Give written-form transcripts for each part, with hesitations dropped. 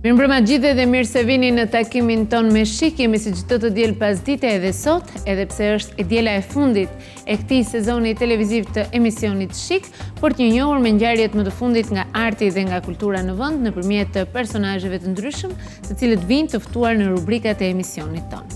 Mirëmbrëma gjithë dhe mirë se vini në takimin ton me Shik. Jemi si çdo të diel pas dite edhe sot, edhe pse është e diela e fundit e këtij sezoni televiziv të emisionit Shik, për të njohur me ngjarjet më të fundit nga arti dhe nga kultura në vend nëpërmjet personazheve të ndryshëm, të cilët vijnë të ftuar në rubrikat e emisionit ton.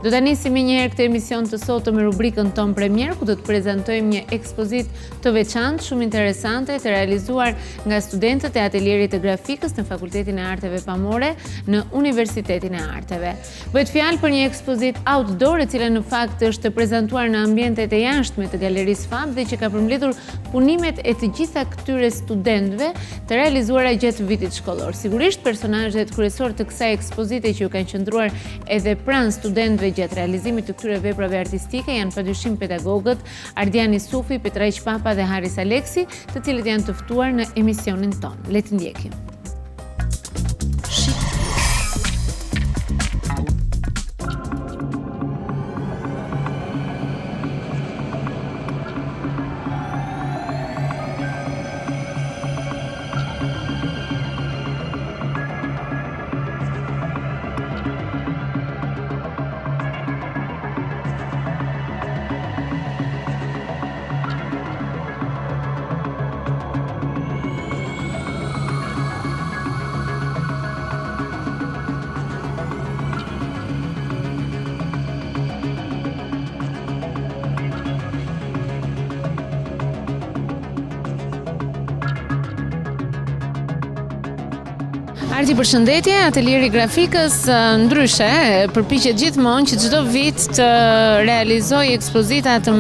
Do ta nisim një herë këtë emision të sotëm me rubrikën ton premier, ku do të prezantojmë një ekspozitë të veçantë, shumë interesante, të realizuar nga studentët e atelierit të grafikës në Fakultetin e Arteve Pamore në Universitetin e Arteve. Bëhet fjalë për një ekspozitë outdoor, e cila në fakt është prezantuar në ambientet e jashtme të Galerisë Fab dhe që ka përmbledhur punimet e të gjitha këtyre studentëve të realizuara gjatë vitit shkollor. Sigurisht personazhet kryesor të kësaj ekspozite që u kanë qëndruar edhe pranë studentëve gjatë realizimit të këtyre veprave artistike janë padyshim pedagogët Ardiani Sufi, Petraj Papa dhe Haris Aleksi, të cilët janë të ftuar në emisionin ton. Le të ndjekim. Arti, përshëndetje. Atelieri grafikës ndryshe përpiqet gjithmonë që çdo vit të realizojë ekspozita të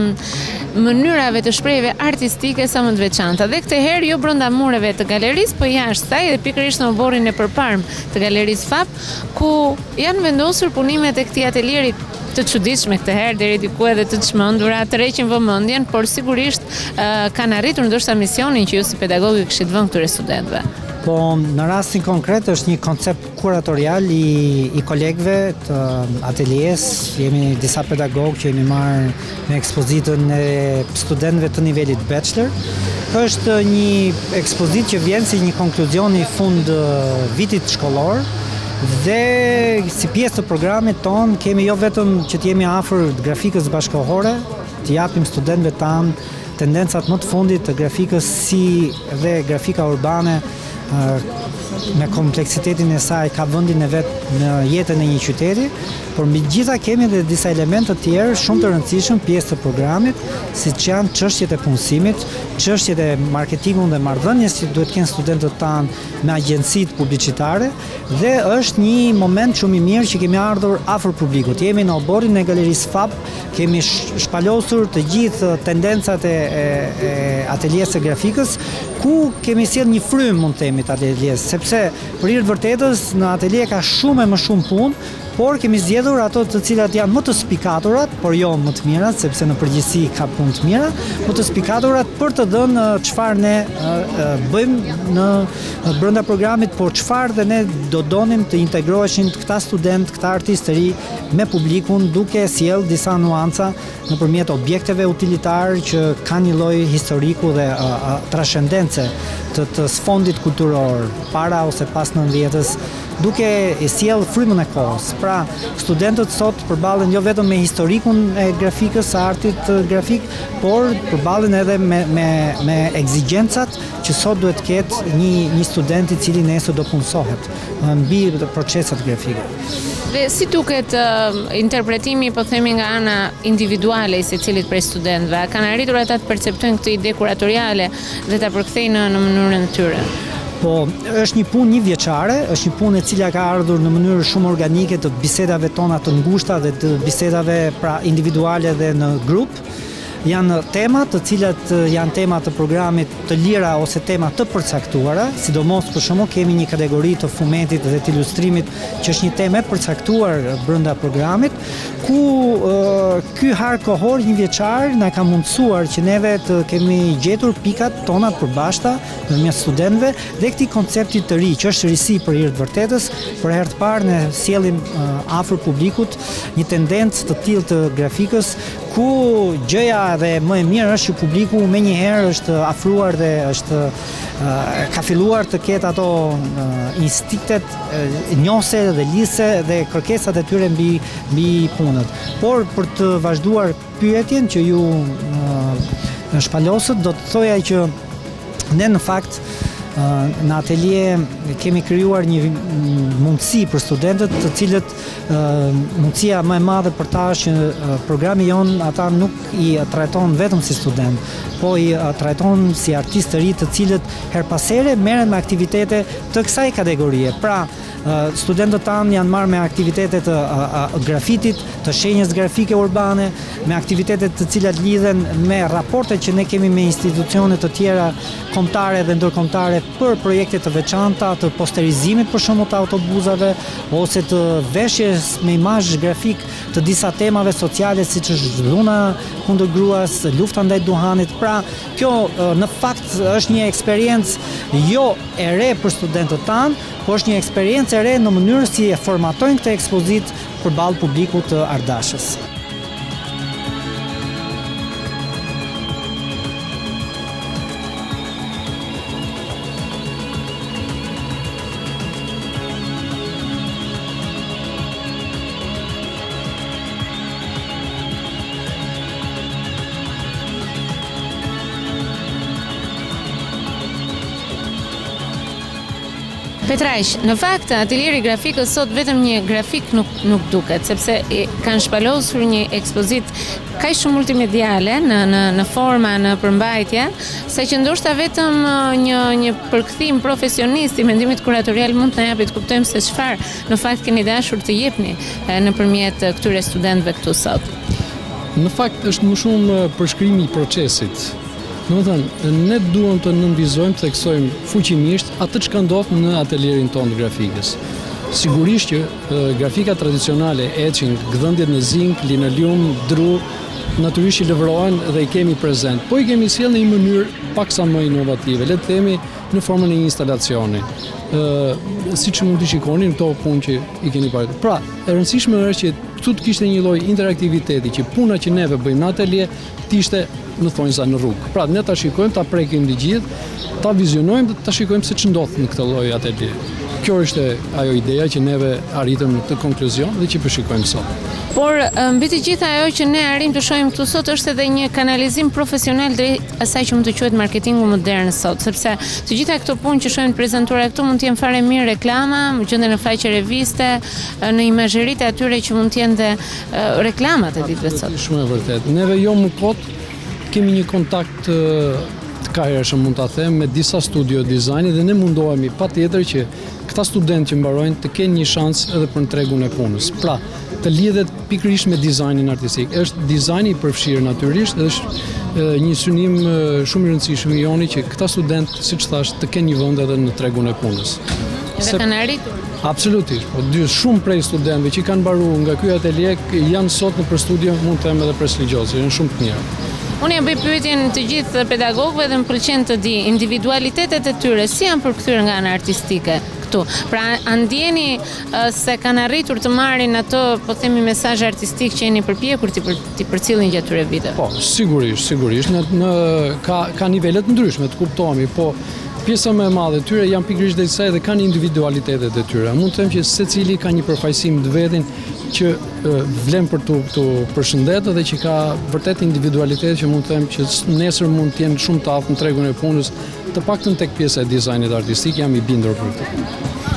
mënyrave të shprehjeve artistike sa më të veçanta. Dhe këtë herë jo brenda mureve të galerisë, po jashtë saj dhe pikërisht në oborrin e përparm të Galerisë Fab, ku janë vendosur punimet e këtij atelieri të çuditshme këtë herë, deri diku edhe të çmendura, të rreqin vëmendjen, por sigurisht kanë arritur ndoshta misionin që ju si pedagog i kishit vënë këtyre studentëve. Po, në rastin konkret është një koncept kuratorial i kolegëve të ateljes. Jemi disa pedagogë që jemi marrë në ekspozitën e studentëve të nivelit bachelor. Është një ekspozitë që vjen si një konkluzion i fund vitit shkollor. Dhe si pjesë të programit ton kemi jo vetëm që të jemi afër grafikës bashkëkohore, të japim studentëve tanë tendencat më të fundit të grafikës si dhe grafika urbane me kompleksitetin e saj ka vendin e vet në jetën e një qyteti, por mbi gjitha kemi edhe disa elemente të tjerë shumë të rëndësishëm pjesë të programit, siç janë çështjet e punësimit, çështjet e marketingut dhe marrëdhënies që duhet të kenë studentët tanë me agjencitë publicitare, dhe është një moment shumë i mirë që kemi ardhur afër publikut. Jemi në oborrin e Galerisë Fab, kemi shpalosur të gjithë tendencat e ateljes së grafikës, ku kemi sjell një frym, mund të themi, të ateljes, sepse për hir të vërtetës në atelje ka shumë e më shumë punë, por kemi zgjedhur ato të cilat janë më të spikaturat, por jo më të mirat, sepse në përgjithësi ka punë të mira, më të spikaturat për të dhënë çfarë ne bëjmë në brenda programit, por çfarë dhe ne do donim të integroheshin këta studentë, këta artistë të ri me publikun, duke sjell disa nuanca nëpërmjet objekteve utilitar që kanë një lloj historiku dhe trascendence të sfondit kulturor, para ose pas 90-s, duke e sjell frymën e kohës. Pra, studentët sot përballen jo vetëm me historikun e grafikës, së artit grafik, por përballen edhe me ekzigjencat që sot duhet të ketë një student i cili nesër do punësohet mbi proceset grafike. Dhe si duket interpretimi, po themi, nga ana individuale i secilit prej studentëve? Kanë arritur ata të perceptojnë këtë ide kuratoriale dhe ta përkthejnë në mënyrën e tyre? Po, është një punë një vjeçare, është një punë e cila ka ardhur në mënyrë shumë organike të bisedave tona të ngushta dhe të bisedave pra individuale dhe në grup. Janë temat të cilat janë tema të programit të lira ose tema të përcaktuara, sidomos për shembull kemi një kategori të fumetit dhe të ilustrimit që është një temë e përcaktuar brenda programit, ku ky har kohor një vjeçar na ka mundësuar që neve të kemi gjetur pikat tona të përbashkëta ndërmjet studentëve dhe këtij koncepti të ri, që është risi për hir të vërtetës. Për herë të parë ne sjellim afër publikut një tendencë të tillë të grafikës, ku gjëja dhe më e mirë është që publiku menjëherë është afruar dhe ka filluar të ketë ato instinktet njohëse dhe lise dhe kërkesat e tyre mbi punët. Por për të vazhduar pyetjen që ju shpalosët, do të thoja që ne në fakt në atelje kemi krijuar një mundësi për studentët, të cilët mundësia më e madhe për ta është që programi jon ata nuk i trajton vetëm si student, po i trajton si artistë të ri të cilët her pas here merren me aktivitete të kësaj kategorie. Pra, studentët tanë janë marrë me aktivitetet të grafitit, të shenjës grafike urbane, me aktivitetet të cilat lidhen me raportet që ne kemi me institucionet të tjera kombëtare dhe ndërkombëtare për projekte të veçanta, të posterizimit për shembull të autobusave ose të veshjes me imazh grafik të disa temave sociale siç është dhuna kundër gruas, lufta ndaj duhanit. Pra, kjo në fakt është një eksperiencë jo e re për studentët tanë, po është një eksperiencë e re në mënyrë si e formatojnë këtë ekspozitë përballë publikut të Ardashës. Petrajsh, në fakt, atelieri grafikës sot vetëm një grafik nuk duket, sepse kanë shpalosur një ekspozit kaq shumë multimediale në forma, në përmbajtje, sa që ndoshta vetëm një përkthim profesionist i mendimit kuratorial mund të na japë të kuptojmë se çfarë në fakt keni dashur të jepni nëpërmjet këtyre studentëve këtu sot. Në fakt është më shumë përshkrimi i procesit. Domethënë, ne duam të nënvizojmë, të theksojmë fuqimisht atë çka ndodh në atelierin tonë grafikës. Sigurisht që grafika tradicionale, etching, gdhëndjet në zink, linolium, dru, natyrisht që lëvrohen dhe i kemi prezent, po i kemi sjellë në një mënyrë paksa më inovative, le të themi në formën e një instalacioni. Siç mund të shikoni në këto punë që i keni parë. Pra, e rëndësishme është që këtu të kishte një lloj interaktiviteti, që puna që neve bëjmë në atelje të ishte në thonjza në rrugë. Pra, ne ta shikojmë, ta prekim të gjithë, ta vizionojmë dhe ta shikojmë se ç'ndodh në këtë lloj atelje. Kjo është ajo ideja që neve arritëm në këtë konkluzion dhe që përshikojmë sot. Por mbi të gjitha ajo që ne arrim të shohim këtu sot është edhe një kanalizim profesional drejt asaj që mund të quhet marketingu modern sot, sepse të gjitha këto punë që shohin prezantuara këtu mund të jenë fare mirë reklama, gjenden në faqe reviste, në imazheritë atyre që mund të jenë dhe reklamat e ditëve sot. Shumë e vërtet. Neve jo më kot kemi një kontakt të kahershëm, mund ta them, me disa studio dizajni dhe ne mundohemi patjetër që këta studentë që mbarojnë të kenë një shans edhe për në tregun e punës. Pra, të lidhet pikërisht me dizajnin artistik. Është dizajni i përfshirë natyrisht dhe është një synim shumë i rëndësishëm i joni që këta studentë, siç thash, të kenë një vend edhe në tregun e punës. Edhe kanë arritur. Absolutisht, po shumë prej studentëve që kanë mbaruar nga ky atelje janë sot në studio, mund të them edhe prestigjioze, janë shumë të mirë. Unë ja bëj pyetjen të gjithë pedagogëve dhe më pëlqen të di individualitetet e tyre si janë përkthyer nga ana artistike këtu. Pra, a ndjeni se kanë arritur të marrin ato, po themi, mesazh artistik që jeni përpjekur ti përcjellin gjatë këtyre viteve? Po, sigurisht, ka nivele të ndryshme, të kuptohemi, po pjesa më e madhe e tyre janë pikërisht dhe kësaj dhe kanë individualitetet e tyre. Mund të them që secili ka një përfaqësim të vetin që vlen për të përshëndetë dhe që ka vërtet individualitet që mund të them që nesër mund të jenë shumë të aftë në tregun e punës, të paktën tek pjesa e dizajnit artistik, jam i bindur për këtë.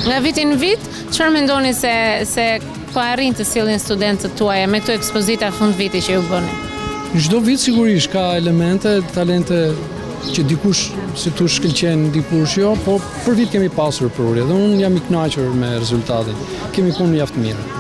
Nga viti në vit, çfarë mendoni se po arrin të sillin studentët tuaja me këto ekspozita fund viti që ju bëni? Çdo vit sigurisht ka elemente, talente që dikush si tu shkëlqen, dikush jo, po për vit kemi pasur prurje dhe unë jam i kënaqur me rezultatin. Kemi punë mjaft mirë.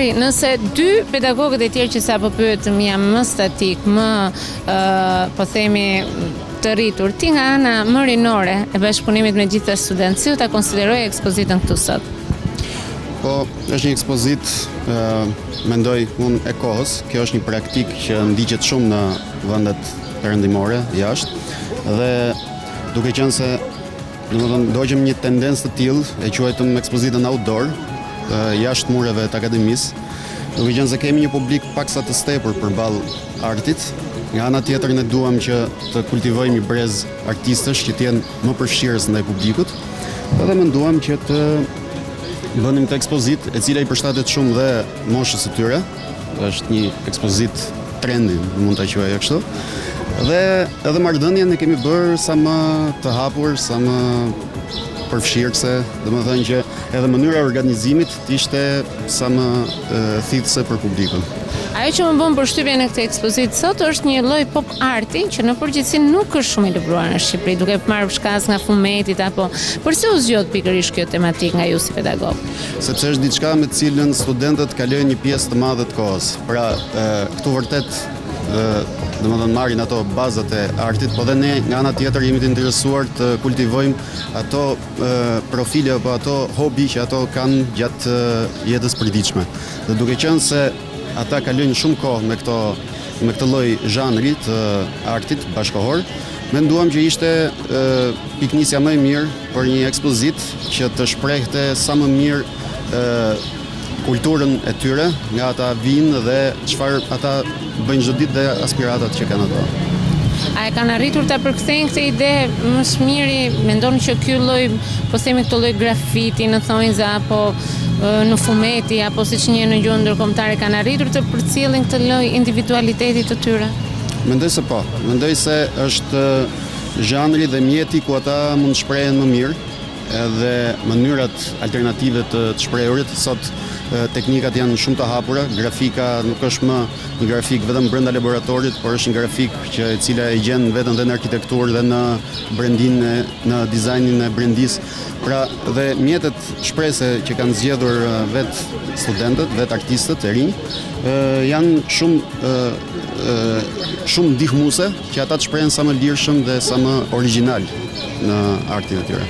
Nëse dy pedagogët e tjerë që sapo pyetëm janë më statik, më po themi të rritur. Ti nga ana më rinore e bashkëpunimit me gjithë studentët, si u ta konsideroj ekspozitën këtu sot? Po, është një ekspozit, mendoj unë e kohës. Kjo është një praktikë që ndiqet shumë në vendet perëndimore jashtë dhe duke qenë se ndoqëm një tendencë të tillë, e quajtëm ekspozitën outdoor, jashtë mureve të akademisë, duke qenë se kemi një publik paksa të stepur përballë artit. Nga ana tjetër ne duam që të kultivojmë një brez artistësh që të jenë më përfshirës ndaj publikut, edhe menduam që të bënim të ekspozit e cila i përshtatet shumë dhe moshës së tyre. Është një ekspozit trendi, mund ta quajë kështu. Dhe edhe marrëdhënien e kemi bërë sa më të hapur, sa më përfshirëse, domethënë që edhe mënyra e organizimit të ishte sa më thithëse për publikun. Ajo që më bën përshtypje në këtë ekspozitë sot është një lloj pop arti që në përgjithësi nuk është shumë i lëvruar në Shqipëri, duke marrë shkas nga fumetit apo përse u zgjodh pikërisht kjo tematikë nga ju si pedagog? Sepse është diçka me të cilën studentët kalojnë një pjesë të madhe të kohës. Pra, këtu vërtet domethënë marrin ato bazat e artit, po dhe ne nga ana tjetër jemi të interesuar të kultivojmë ato profile apo ato hobi që ato kanë gjatë jetës përditshme. Dhe duke qenë se ata kalojnë shumë kohë me këtë lloj zhanri të artit bashkëkohor, menduam që ishte piknisja më e mirë për një ekspozitë që të shprehte sa më mirë kulturën e tyre, nga ata vinë dhe çfarë ata bëjnë çdo ditë dhe aspiratat që kanë ato. A e kanë arritur ta përkthejnë këtë ide më së miri? Mendon që ky lloj, po themi këtë lloj grafiti në thonjza apo në fumeti apo siç njihen në gjuhën ndërkombëtare kanë arritur të përcjellin këtë lloj individualiteti të tyre? Mendoj se po. Mendoj se është zhanri dhe mjeti ku ata mund të shprehen më mirë, edhe mënyrat alternative të shprehurit. Sot teknikat janë shumë të hapura, grafika nuk është më një grafik vetëm brenda laboratorit, por është një grafik e cila e gjen veten dhe në arkitekturë dhe në brendinë, në dizajnin e brendisë. Pra, dhe mjetet shprehëse që kanë zgjedhur vet studentët, vet artistët e rinj, janë shumë ndihmuese që ata të shprehen sa më lirshëm dhe sa më origjinal në artin e tyre.